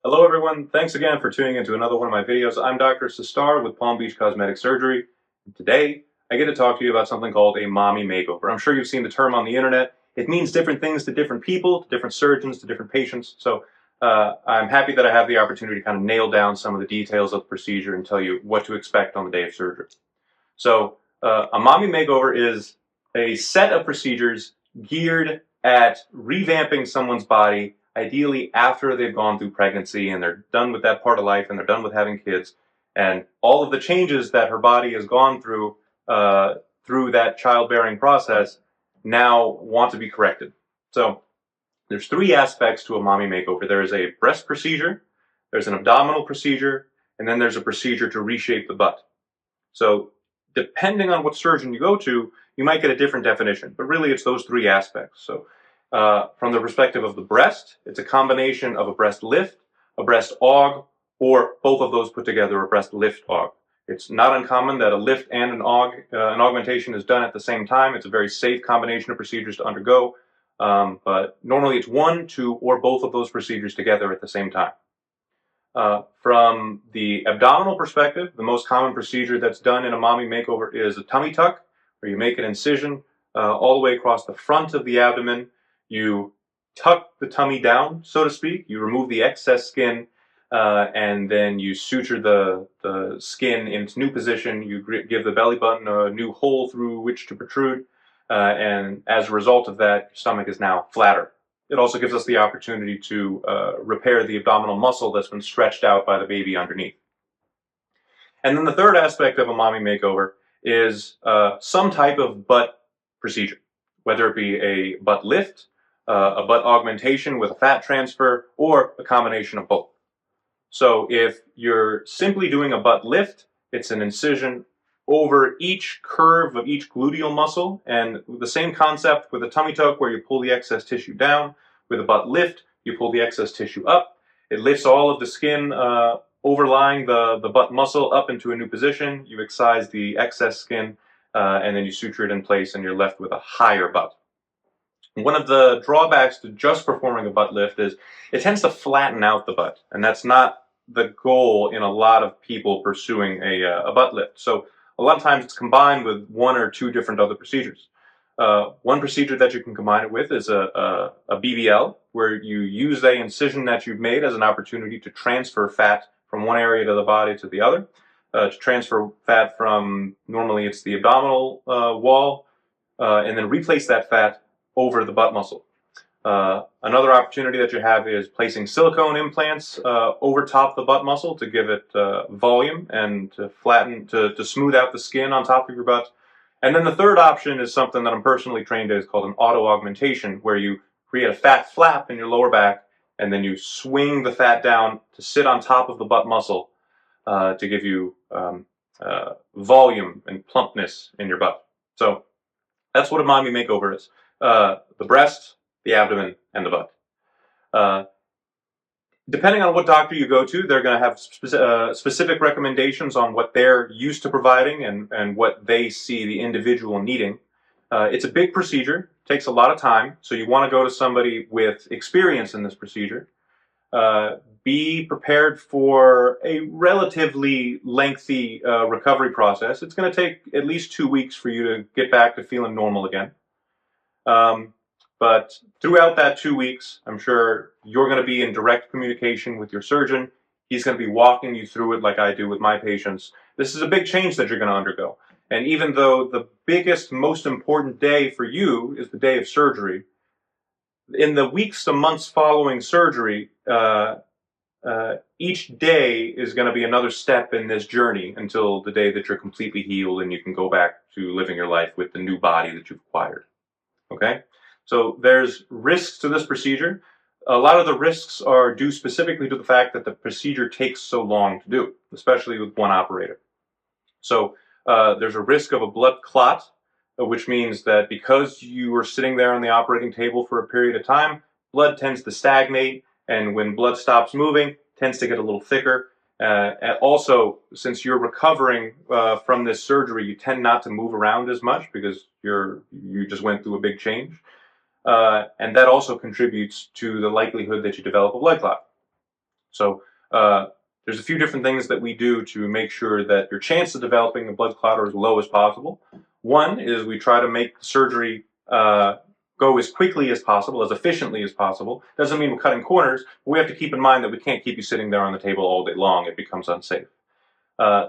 Hello everyone, thanks again for tuning into another one of my videos. I'm Dr. Sistare with Palm Beach Cosmetic Surgery. And today, I get to talk to you about something called a mommy makeover. I'm sure you've seen the term on the internet. It means different things to different people, to different surgeons, to different patients. So I'm happy that I have the opportunity to kind of nail down some of the details of the procedure and tell you what to expect on the day of surgery. So a mommy makeover is a set of procedures geared at revamping someone's body, ideally after they've gone through pregnancy and they're done with that part of life and they're done with having kids, and all of the changes that her body has gone through through that childbearing process now want to be corrected. So there's three aspects to a mommy makeover. There is a breast procedure, there's an abdominal procedure, and then there's a procedure to reshape the butt. So depending on what surgeon you go to, you might get a different definition, but really it's those three aspects. So from the perspective of the breast, it's a combination of a breast lift, a breast aug, or both of those put together, a breast lift aug. It's not uncommon that a lift and an augmentation is done at the same time. It's a very safe combination of procedures to undergo, but normally it's one, two, or both of those procedures together at the same time. From the abdominal perspective, the most common procedure that's done in a mommy makeover is a tummy tuck, where you make an incision all the way across the front of the abdomen. You tuck the tummy down, so to speak. You remove the excess skin, and then you suture the skin in its new position. You give the belly button a new hole through which to protrude, and as a result of that, your stomach is now flatter. It also gives us the opportunity to repair the abdominal muscle that's been stretched out by the baby underneath. And then the third aspect of a mommy makeover is some type of butt procedure, whether it be a butt lift, a butt augmentation with a fat transfer, or a combination of both. So if you're simply doing a butt lift, it's an incision over each curve of each gluteal muscle, and the same concept with a tummy tuck where you pull the excess tissue down. With a butt lift, you pull the excess tissue up. It lifts all of the skin overlying the butt muscle up into a new position. You excise the excess skin, and then you suture it in place, and you're left with a higher butt. One of the drawbacks to just performing a butt lift is it tends to flatten out the butt, and that's not the goal in a lot of people pursuing a butt lift. So a lot of times it's combined with one or two different other procedures. One procedure that you can combine it with is a BBL, where you use the incision that you've made as an opportunity to transfer fat from one area of the body to the other. To transfer fat from, normally it's the abdominal wall, and then replace that fat over the butt muscle. Another opportunity that you have is placing silicone implants over top the butt muscle to give it volume and to flatten, to smooth out the skin on top of your butt. And then the third option is something that I'm personally trained in, is called an auto augmentation, where you create a fat flap in your lower back and then you swing the fat down to sit on top of the butt muscle to give you volume and plumpness in your butt. So that's what a mommy makeover is. The breast, the abdomen, and the butt. Depending on what doctor you go to, they're going to have specific recommendations on what they're used to providing and what they see the individual needing. It's a big procedure, takes a lot of time, so you want to go to somebody with experience in this procedure. Be prepared for a relatively lengthy recovery process. It's going to take at least 2 weeks for you to get back to feeling normal again. But throughout that 2 weeks, I'm sure you're going to be in direct communication with your surgeon. He's going to be walking you through it like I do with my patients. This is a big change that you're going to undergo. And even though the biggest, most important day for you is the day of surgery, in the weeks to months following surgery, each day is going to be another step in this journey until the day that you're completely healed and you can go back to living your life with the new body that you've acquired. Okay? So there's risks to this procedure. A lot of the risks are due specifically to the fact that the procedure takes so long to do, especially with one operator. So there's a risk of a blood clot, which means that because you were sitting there on the operating table for a period of time, blood tends to stagnate, and when blood stops moving, it tends to get a little thicker. And also, since you're recovering from this surgery, you tend not to move around as much because you just went through a big change. And that also contributes to the likelihood that you develop a blood clot. So there's a few different things that we do to make sure that your chance of developing a blood clot are as low as possible. One is we try to make the surgery go as quickly as possible, as efficiently as possible. Doesn't mean we're cutting corners, but we have to keep in mind that we can't keep you sitting there on the table all day long. It becomes unsafe.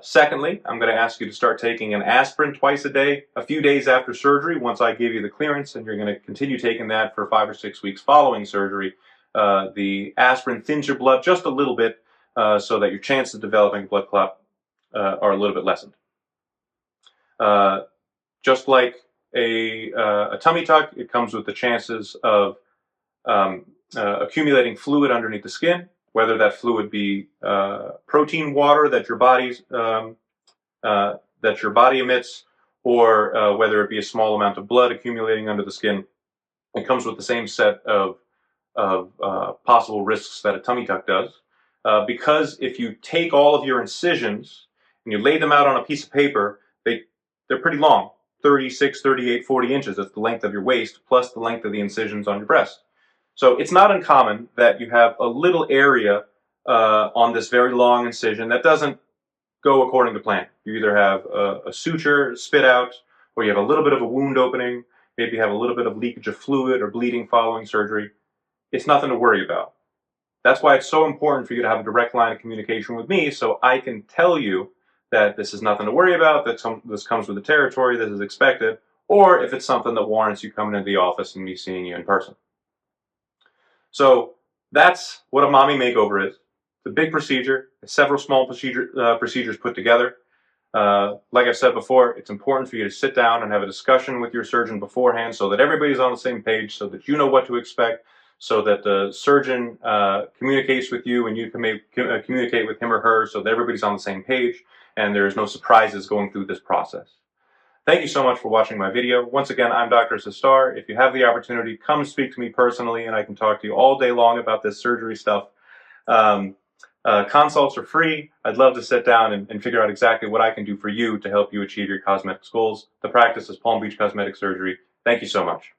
Secondly, I'm going to ask you to start taking an aspirin twice a day, a few days after surgery, once I give you the clearance, and you're going to continue taking that for 5 or 6 weeks following surgery. The aspirin thins your blood just a little bit so that your chances of developing blood clot are a little bit lessened. Just like a tummy tuck, it comes with the chances of accumulating fluid underneath the skin, whether that fluid be protein water that your body emits, or whether it be a small amount of blood accumulating under the skin. It comes with the same set of possible risks that a tummy tuck does, because if you take all of your incisions and you lay them out on a piece of paper, they're pretty long, 36, 38, 40 inches. That's the length of your waist plus the length of the incisions on your breast. So it's not uncommon that you have a little area on this very long incision that doesn't go according to plan. You either have a suture spit out, or you have a little bit of a wound opening, maybe you have a little bit of leakage of fluid or bleeding following surgery. It's nothing to worry about. That's why it's so important for you to have a direct line of communication with me, so I can tell you that this is nothing to worry about, that this comes with the territory, this is expected, or if it's something that warrants you coming into the office and me seeing you in person. So that's what a mommy makeover is. It's a big procedure. It's several small procedures put together. Like I've said before, it's important for you to sit down and have a discussion with your surgeon beforehand so that everybody's on the same page, so that you know what to expect, so that the surgeon communicates with you and you can communicate with him or her, so that everybody's on the same page and there's no surprises going through this process. Thank you so much for watching my video. Once again, I'm Dr. Sistare. If you have the opportunity, come speak to me personally and I can talk to you all day long about this surgery stuff. Consults are free. I'd love to sit down and figure out exactly what I can do for you to help you achieve your cosmetics goals. The practice is Palm Beach Cosmetic Surgery. Thank you so much.